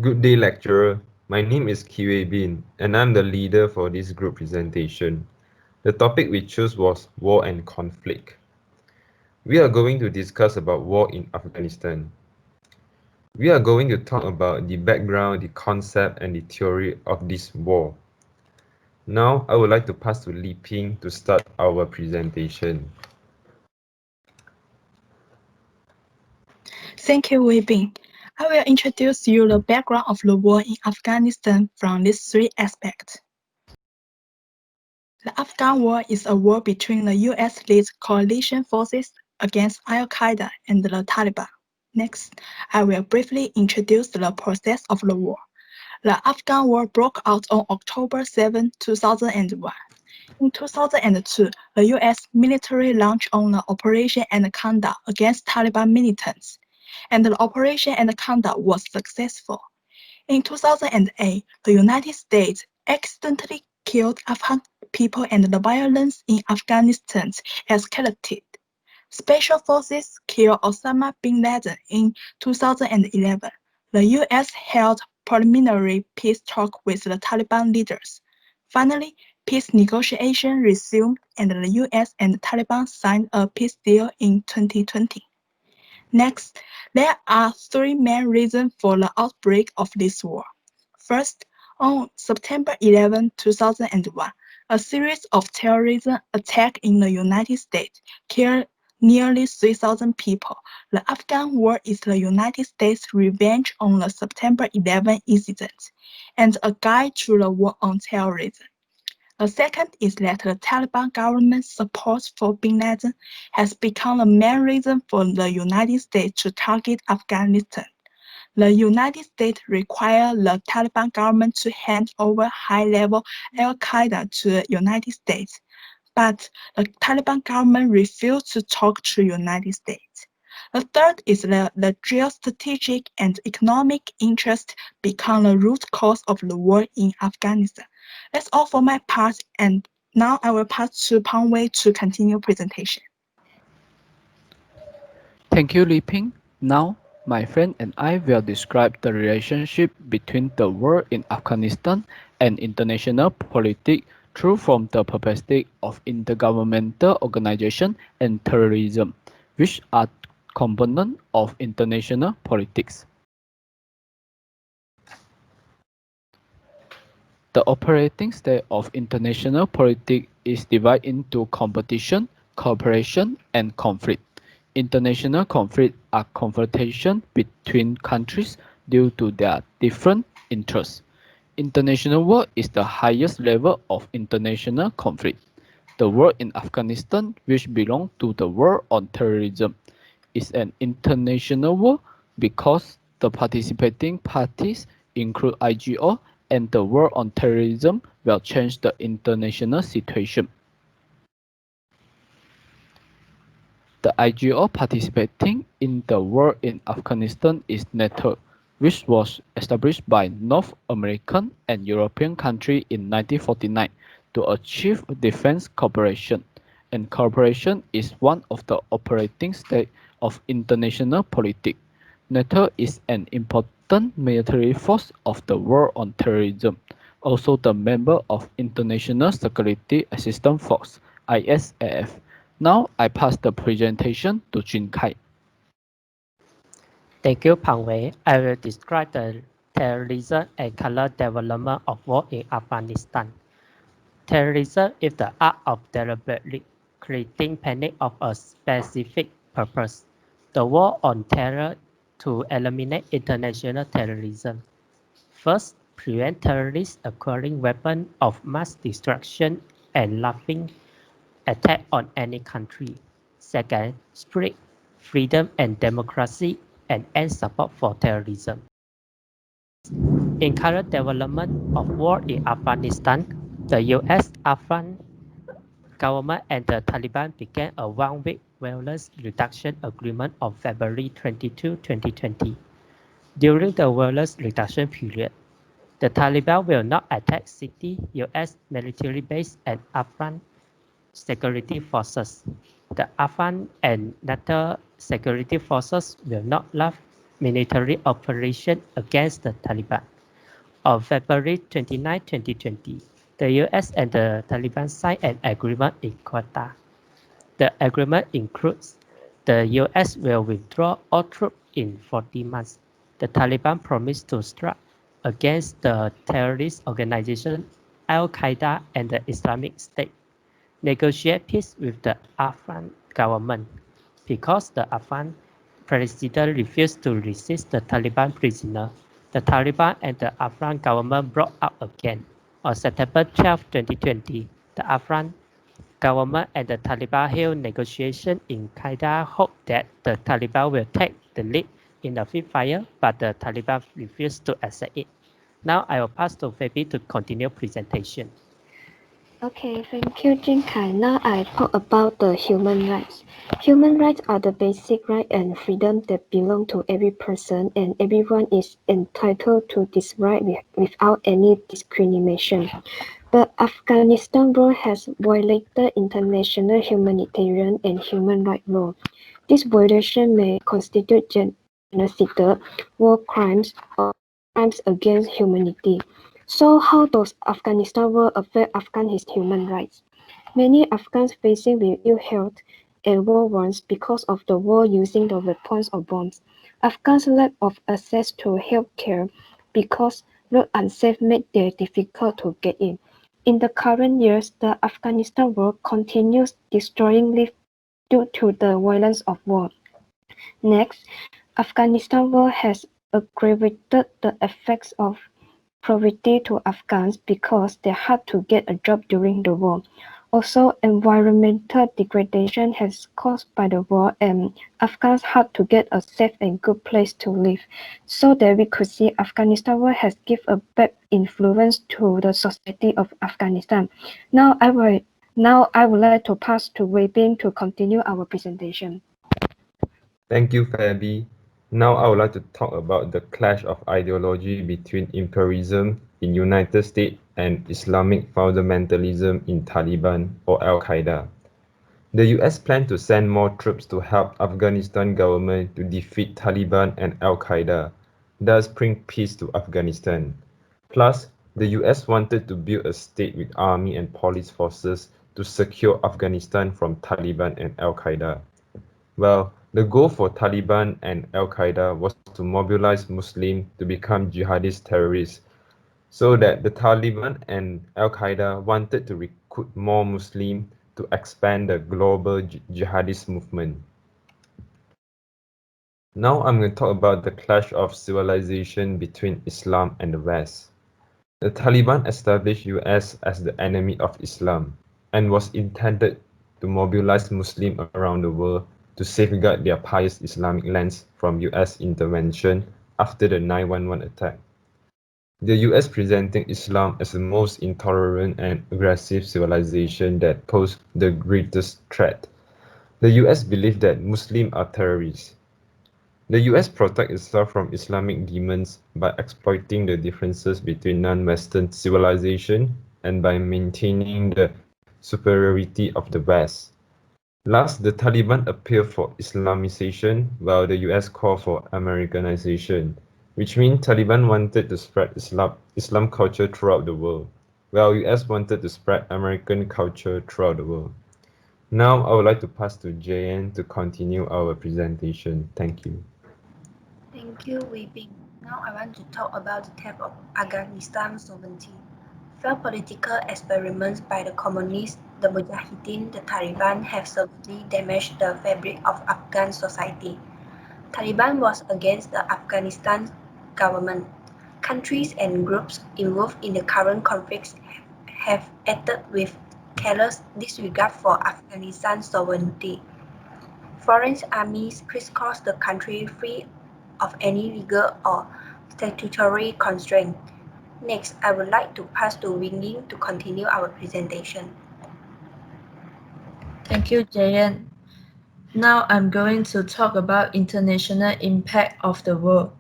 Good day, lecturer. My name is Kiwei Bin, and I'm the leader for this group presentation. The topic we chose was war and conflict. We are going to discuss about war in Afghanistan. We are going to talk about the background, the concept, and the theory of this war. Now, I would like to pass to Li Ping to start our presentation. Thank you, Wei Bin. I will introduce you the background of the war in Afghanistan from these three aspects. The Afghan War is a war between the US-led coalition forces against Al-Qaeda and the Taliban. Next, I will briefly introduce the process of the war. The Afghan War broke out on October 7, 2001. In 2002, the US military launched on the Operation Anaconda against Taliban militants, and the Operation Anaconda was successful. In 2008, the United States accidentally killed Afghan people and the violence in Afghanistan escalated. Special forces killed Osama bin Laden in 2011. The US held preliminary peace talks with the Taliban leaders. Finally, peace negotiations resumed and the US and the Taliban signed a peace deal in 2020. Next, there are three main reasons for the outbreak of this war. First, on September 11, 2001, a series of terrorism attacks in the United States killed nearly 3,000 people. The Afghan War is the United States' revenge on the September 11 incident and a guide to the war on terrorism. The second is that the Taliban government's support for bin Laden has become the main reason for the United States to target Afghanistan. The United States required the Taliban government to hand over high-level al-Qaeda to the United States, but the Taliban government refused to talk to the United States. The third is that the geostrategic and economic interest become the root cause of the war in Afghanistan. That's all for my part, and now I will pass to Pang Wei to continue presentation. Thank you, Li Ping. Now, my friend and I will describe the relationship between the war in Afghanistan and international politics through from the perspective of intergovernmental organization and terrorism, which are components of international politics. The operating state of international politics is divided into competition, cooperation, and conflict. International conflicts are confrontations between countries due to their different interests. International war is the highest level of international conflict. The war in Afghanistan, which belongs to the war on terrorism, is an international war because the participating parties include IGO and the war on terrorism will change the international situation. The IGO participating in the war in Afghanistan is NATO, which was established by North American and European countries in 1949 to achieve defense cooperation, and cooperation is one of the operating states of international politics. NATO is an important military force of the war on terrorism, also the member of International Security Assistance Force (ISAF). Now I pass the presentation to Jin Kai. Thank you, Pang Wei. I will describe the terrorism and color development of war in Afghanistan. Terrorism is the art of deliberately creating panic of a specific purpose. The war on terror to eliminate international terrorism. First, prevent terrorists acquiring weapons of mass destruction and laughing attack on any country. Second, spread freedom and democracy and end support for terrorism. In current development of war in Afghanistan, the US Afghan government and the Taliban began a one-week violence reduction agreement on February 22, 2020. During the violence reduction period, the Taliban will not attack city, US military base, and Afghan security forces. The Afghan and NATO security forces will not launch military operation against the Taliban. On February 29, 2020, the US and the Taliban signed an agreement in Qatar. The agreement includes the US will withdraw all troops in 40 months. The Taliban promised to strike against the terrorist organization Al-Qaeda and the Islamic State, negotiate peace with the Afghan government. Because the Afghan president refused to release the Taliban prisoner, the Taliban and the Afghan government broke up again. On September 12, 2020, the Afghan government and the Taliban held negotiations in Qaeda hope that the Taliban will take the lead in the ceasefire, but the Taliban refused to accept it. Now I will pass to Fabi to continue presentation. Okay, thank you, Jin Kai. Now I talk about the human rights. Human rights are the basic right and freedom that belong to every person, and everyone is entitled to this right without any discrimination. But Afghanistan war has violated international humanitarian and human rights law. This violation may constitute genocide, war crimes, or crimes against humanity. So how does Afghanistan war affect Afghan human rights? Many Afghans facing with ill health and war wounds because of the war using the weapons or bombs. Afghans' lack of access to health care because roads unsafe made it difficult to get in. In the current years, the Afghanistan war continues destroying lives due to the violence of war. Next, Afghanistan war has aggravated the effects of poverty to Afghans because they had to get a job during the war. Also, environmental degradation has caused by the war, and Afghans had to get a safe and good place to live. So that we could see Afghanistan war has given a bad influence to the society of Afghanistan. Now I would like to pass to Wei Bin to continue our presentation. Thank you, Fabi. Now I would like to talk about the clash of ideology between imperialism in United States and Islamic fundamentalism in Taliban or Al-Qaeda. The US planned to send more troops to help Afghanistan government to defeat Taliban and Al-Qaeda, thus bring peace to Afghanistan. Plus, the US wanted to build a state with army and police forces to secure Afghanistan from Taliban and Al-Qaeda. Well, the goal for Taliban and Al-Qaeda was to mobilize Muslims to become jihadist terrorists, so that the Taliban and Al-Qaeda wanted to recruit more Muslims to expand the global jihadist movement. Now I'm going to talk about the clash of civilization between Islam and the West. The Taliban established US as the enemy of Islam and was intended to mobilize Muslims around the world to safeguard their pious Islamic lands from US intervention after the 9/11 attack. The US presenting Islam as the most intolerant and aggressive civilization that posed the greatest threat. The US believed that Muslims are terrorists. The US protects itself from Islamic demons by exploiting the differences between non-Western civilization and by maintaining the superiority of the West. Last, the Taliban appealed for Islamization while the US called for Americanization, which means Taliban wanted to spread Islam culture throughout the world, while US wanted to spread American culture throughout the world. Now, I would like to pass to Jayan to continue our presentation. Thank you. Thank you, Wei Bin. Now I want to talk about the theft of Afghanistan sovereignty. Failed political experiments by the communists, the Mujahideen, the Taliban have severely damaged the fabric of Afghan society. Taliban was against the Afghanistan government. Countries and groups involved in the current conflicts have acted with careless disregard for Afghanistan sovereignty. Foreign armies crisscross the country free of any legal or statutory constraint. Next, I would like to pass to Wing Ying to continue our presentation. Thank you, Jayan. Now I'm going to talk about international impact of the war.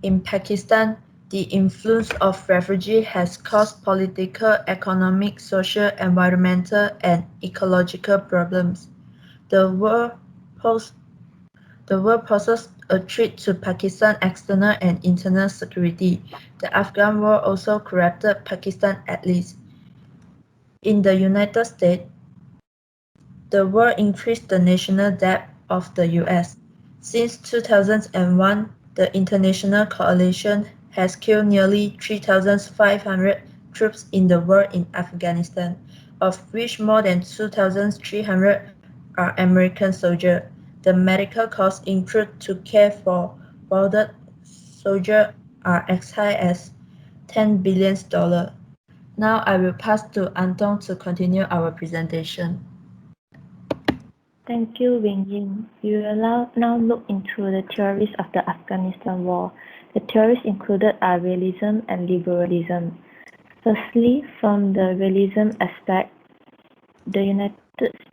In Pakistan, the influx of refugees has caused political, economic, social, environmental, and ecological problems. The war poses a threat to Pakistan's external and internal security. The Afghan War also corrupted Pakistan at least. In the United States, the war increased the national debt of the US. Since 2001, the international coalition has killed nearly 3,500 troops in the war in Afghanistan, of which more than 2,300 are American soldiers. The medical costs incurred to care for wounded soldiers are as high as $10 billion. Now I will pass to Anton to continue our presentation. Thank you, Wenjin. We will now look into the theories of the Afghanistan War. The theories included are realism and liberalism. Firstly, from the realism aspect, the United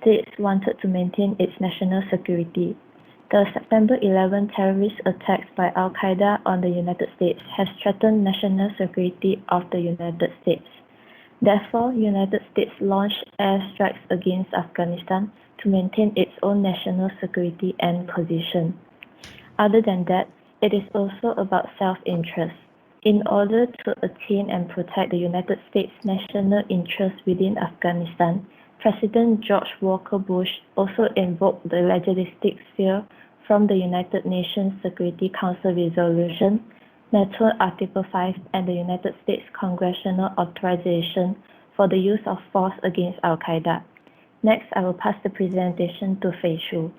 States wanted to maintain its national security. The September 11 terrorist attacks by Al-Qaeda on the United States has threatened national security of the United States. Therefore, United States launched airstrikes against Afghanistan to maintain its own national security and position. Other than that, it is also about self-interest. In order to attain and protect the United States' national interests within Afghanistan, President George Walker Bush also invoked the legalistic sphere from the United Nations Security Council Resolution, NATO Article 5, and the United States Congressional Authorization for the use of force against Al-Qaeda. Next, I will pass the presentation to Fei Shu.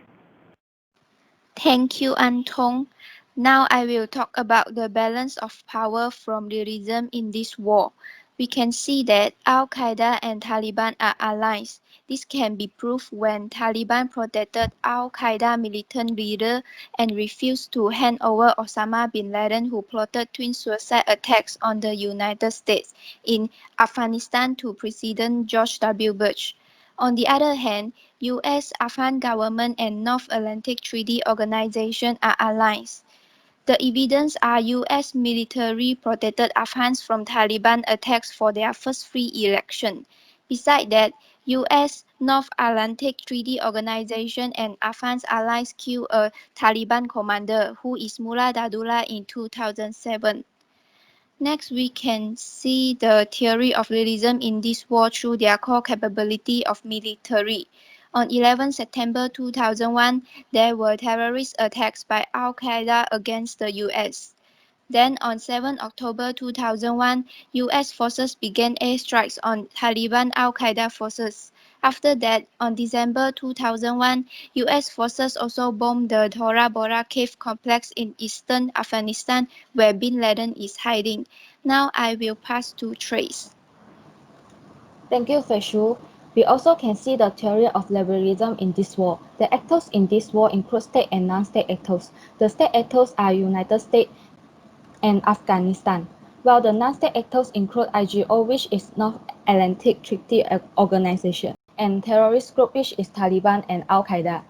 Thank you, Anton. Now I will talk about the balance of power from realism in this war. We can see that Al-Qaeda and Taliban are allies. This can be proved when Taliban protected Al-Qaeda militant leader and refused to hand over Osama bin Laden, who plotted twin suicide attacks on the United States in Afghanistan, to President George W. Bush. On the other hand, US, Afghan government and North Atlantic Treaty Organization are allies. The evidence are US military protected Afghans from Taliban attacks for their first free election. Besides that, US, North Atlantic Treaty Organization and Afghan allies killed a Taliban commander, who is Mullah Dadullah, in 2007. Next, we can see the theory of realism in this war through their core capability of military. On 11 September 2001, there were terrorist attacks by Al-Qaeda against the US. Then on 7 October 2001, US forces began airstrikes on Taliban Al-Qaeda forces. After that, on December 2001, US forces also bombed the Tora Bora cave complex in eastern Afghanistan, where bin Laden is hiding. Now I will pass to Trace. Thank you, Feshu. We also can see the theory of liberalism in this war. The actors in this war include state and non-state actors. The state actors are United States and Afghanistan, while the non-state actors include IGO, which is North Atlantic Treaty Organization, and terrorist group, which is Taliban and Al-Qaeda.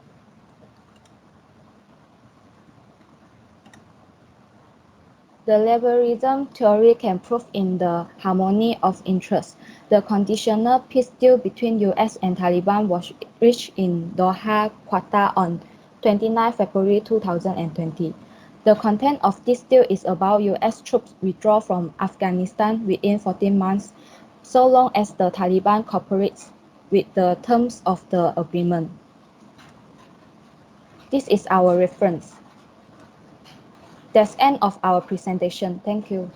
The liberalism theory can prove in the harmony of interests. The conditional peace deal between US and Taliban was reached in Doha, Qatar on 29 February 2020. The content of this deal is about US troops withdraw from Afghanistan within 14 months, so long as the Taliban cooperates with the terms of the agreement. This is our reference. That's end of our presentation. Thank you.